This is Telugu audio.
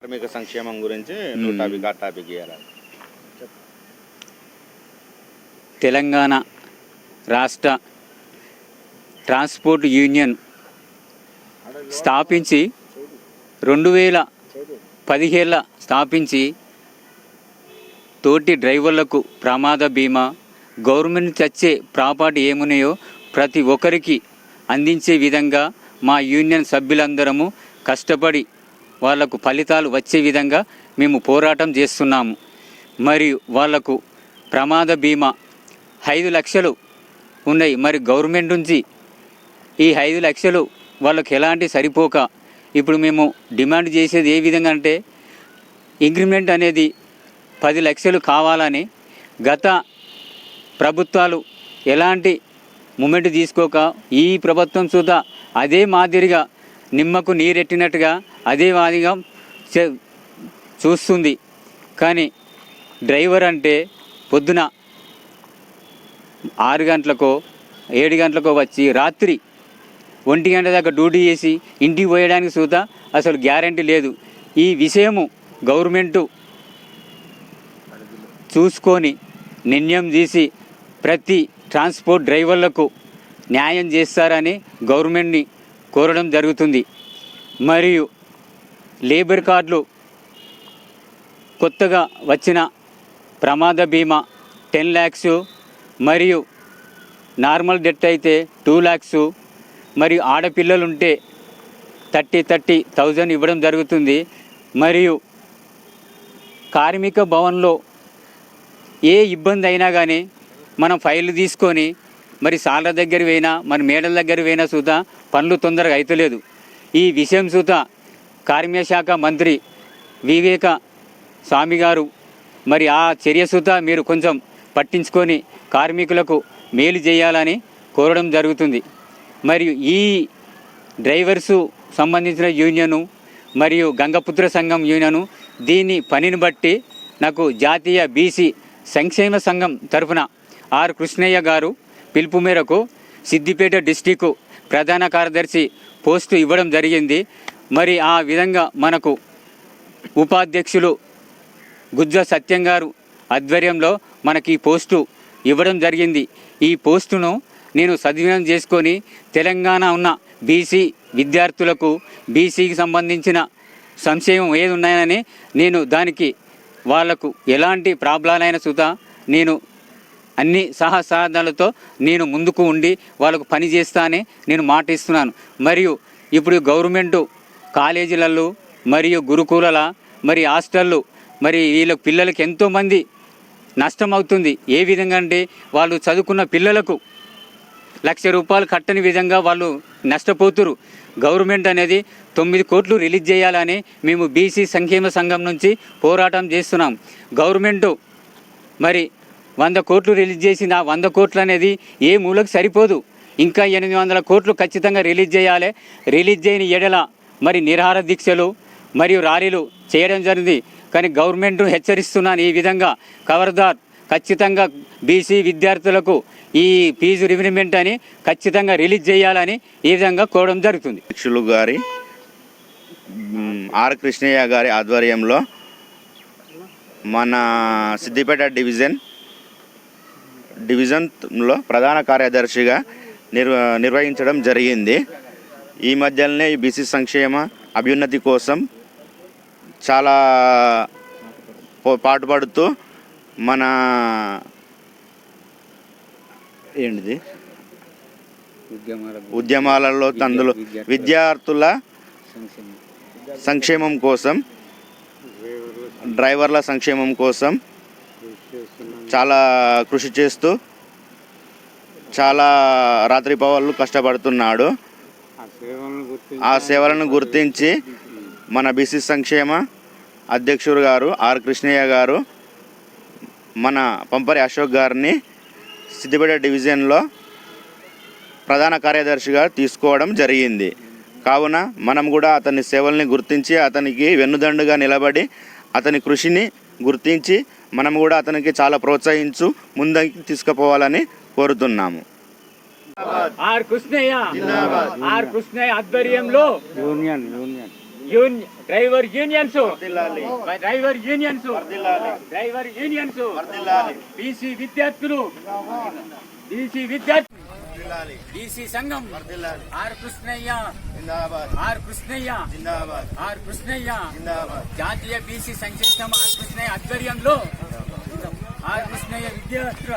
కార్మిక సంక్షేమం గురించి నువ్వు టాపిక్ ఇవ్వాలి. తెలంగాణ రాష్ట్ర ట్రాన్స్పోర్ట్ యూనియన్ స్థాపించి 2017 స్థాపించి తోటి డ్రైవర్లకు ప్రమాద బీమా, గవర్నమెంట్ చచ్చే ప్రాపర్టీ ఏమున్నాయో ప్రతి ఒక్కరికి అందించే విధంగా మా యూనియన్ సభ్యులందరము కష్టపడి వాళ్లకు ఫలితాలు వచ్చే విధంగా మేము పోరాటం చేస్తున్నాము. మరియు వాళ్లకు ప్రమాద బీమా 5 లక్షలు ఉన్నాయి. మరి గవర్నమెంట్ నుంచి ఈ 5 లక్షలు వాళ్ళకు ఎలాంటి సరిపోక ఇప్పుడు మేము డిమాండ్ చేసేది ఏ విధంగా అంటే ఇంక్రిమెంట్ అనేది 10 లక్షలు కావాలని గత ప్రభుత్వాలు ఎలాంటి మూమెంట్ తీసుకోక ఈ ప్రభుత్వం సుధా అదే మాదిరిగా నిమ్మకు నీరెట్టినట్టుగా అదే మాదిరిగా చూస్తుంది. కానీ డ్రైవర్ అంటే పొద్దున 6 గంటలకో 7 గంటలకో వచ్చి రాత్రి 1 గంట దాకా డ్యూటీ చేసి ఇంటికి పోయడానికి సుధా అసలు గ్యారంటీ లేదు. ఈ విషయము గవర్నమెంటు చూసుకొని నిర్ణయం తీసి ప్రతి ట్రాన్స్పోర్ట్ డ్రైవర్లకు న్యాయం చేస్తారని గవర్నమెంట్ని కోరడం జరుగుతుంది. మరియు లేబర్ కార్డులు కొత్తగా వచ్చిన ప్రమాద బీమా 10 lakhs మరియు నార్మల్ డెత్ అయితే 2 lakhs మరియు ఆడపిల్లలుంటే 30,000 ఇవ్వడం జరుగుతుంది. మరియు కార్మిక భవన్లో ఏ ఇబ్బంది అయినా కానీ మనం ఫైల్ తీసుకొని మరి సార్ల దగ్గర పోయినా మరి మేడల దగ్గర పోయినా సుతా పనులు తొందరగా అవుతలేదు. ఈ విషయం సుతా కార్మిక శాఖ మంత్రి వివేక స్వామి గారు మరి ఆ చర్య సుతా మీరు కొంచెం పట్టించుకొని కార్మికులకు మేలు చేయాలని కోరడం జరుగుతుంది. మరియు ఈ డ్రైవర్సు సంబంధించిన యూనియను మరియు గంగపుత్ర సంఘం యూనియను దీని పనిని బట్టి నాకు జాతీయ బీసీ సంక్షేమ సంఘం తరఫున ఆర్ కృష్ణయ్య గారు పిలుపు మేరకు సిద్దిపేట డిస్టిక్ ప్రధాన కార్యదర్శి పోస్టు ఇవ్వడం జరిగింది. మరి ఆ విధంగా మనకు ఉపాధ్యక్షులు గుజ్జ సత్యం గారు ఆధ్వర్యంలో మనకి ఈ పోస్టు ఇవ్వడం జరిగింది. ఈ పోస్టును నేను సద్వినియోగం చేసుకొని తెలంగాణ ఉన్న బీసీ విద్యార్థులకు బీసీకి సంబంధించిన సంక్షేమం ఏది ఉన్నాయని నేను దానికి వాళ్లకు ఎలాంటి ప్రాబ్లాలైన సుతా నేను అన్ని సహసాధనలతో నేను ముందుకు ఉండి వాళ్ళకు పని చేస్తానే నేను మాట ఇస్తున్నాను. మరియు ఇప్పుడు గవర్నమెంటు కాలేజీలలో మరియు గురుకులాల మరి హాస్టళ్ళు మరి వీళ్ళ పిల్లలకి ఎంతోమంది నష్టం అవుతుంది. ఏ విధంగా అంటే వాళ్ళు చదువుకున్న పిల్లలకు ₹1,00,000 కట్టని విధంగా వాళ్ళు నష్టపోతురు. గవర్నమెంట్ అనేది 9 కోట్లు రిలీజ్ చేయాలని మేము బీసీ సంక్షేమ సంఘం నుంచి పోరాటం చేస్తున్నాం. గవర్నమెంటు మరి 100 కోట్లు రిలీజ్ చేసిన 100 కోట్లు అనేది ఏ మూలకు సరిపోదు. ఇంకా 800 కోట్లు ఖచ్చితంగా రిలీజ్ చేయాలి. రిలీజ్ చేయని ఎడల మరి నిరాహార దీక్షలు మరియు ర్యాలీలు చేయడం జరిగింది. కానీ గవర్నమెంట్ హెచ్చరిస్తున్నాను, ఈ విధంగా ఖబర్దార్ ఖచ్చితంగా బీసీ విద్యార్థులకు ఈ ఫీజు రివినిమెంట్ అని ఖచ్చితంగా రిలీజ్ చేయాలని ఈ విధంగా కోరడం జరుగుతుంది. అధ్యక్షులు గారి ఆర్ కృష్ణయ్య గారి ఆధ్వర్యంలో మన సిద్దిపేట డివిజన్లో ప్రధాన కార్యదర్శిగా నిర్వహించడం జరిగింది. ఈ మధ్యలోనే ఈ బీసీ సంక్షేమ అభ్యున్నతి కోసం చాలా పాటుపడుతూ మన ఏంటిది ఉద్యమాలలో అందులో విద్యార్థుల సంక్షేమం కోసం, డ్రైవర్ల సంక్షేమం కోసం చాలా కృషి చేస్తూ చాలా రాత్రిపగళ్ళు కష్టపడుతున్నాడు. ఆ సేవలను గుర్తించి మన బీసీ సంక్షేమ అధ్యక్షుడు గారు ఆర్ కృష్ణయ్య గారు మన పంపరి అశోక్ గారిని సిద్దిపేట డివిజన్లో ప్రధాన కార్యదర్శిగా తీసుకోవడం జరిగింది. కావున మనం కూడా అతని సేవల్ని గుర్తించి అతనికి వెన్నుదండుగా నిలబడి అతని కృషిని గుర్తించి మనం కూడా అతనికి చాలా ప్రోత్సహించు ముందుకు తీసుకుపోవాలని కోరుతున్నాము. ఆర్ కృష్ణయ్య ఆధ్వర్యంలో యూనియన్ డ్రైవర్ యూనియన్స్ వర్ధిల్లాలి. డ్రైవర్ యూనియన్స్ వర్ధిల్లాలి. డ్రైవర్ యూనియన్స్ వర్ధిల్లాలి. బీసీ విద్యార్థులు బీసీ విద్యార్థులు వర్ధిల్లాలి. బీసీ సంఘం వర్ధిల్లాలి. ఆర్ కృష్ణయ్య జిందాబాద్. ఆర్ కృష్ణయ్య జిందాబాద్. ఆర్ కృష్ణయ్య జిందాబాద్. జాతీయ బీసీ సంక్షేమ ఆర్ కృష్ణయ్య ఆధ్వర్యంలో ఆర్ కృష్ణయ్య విద్యార్థుల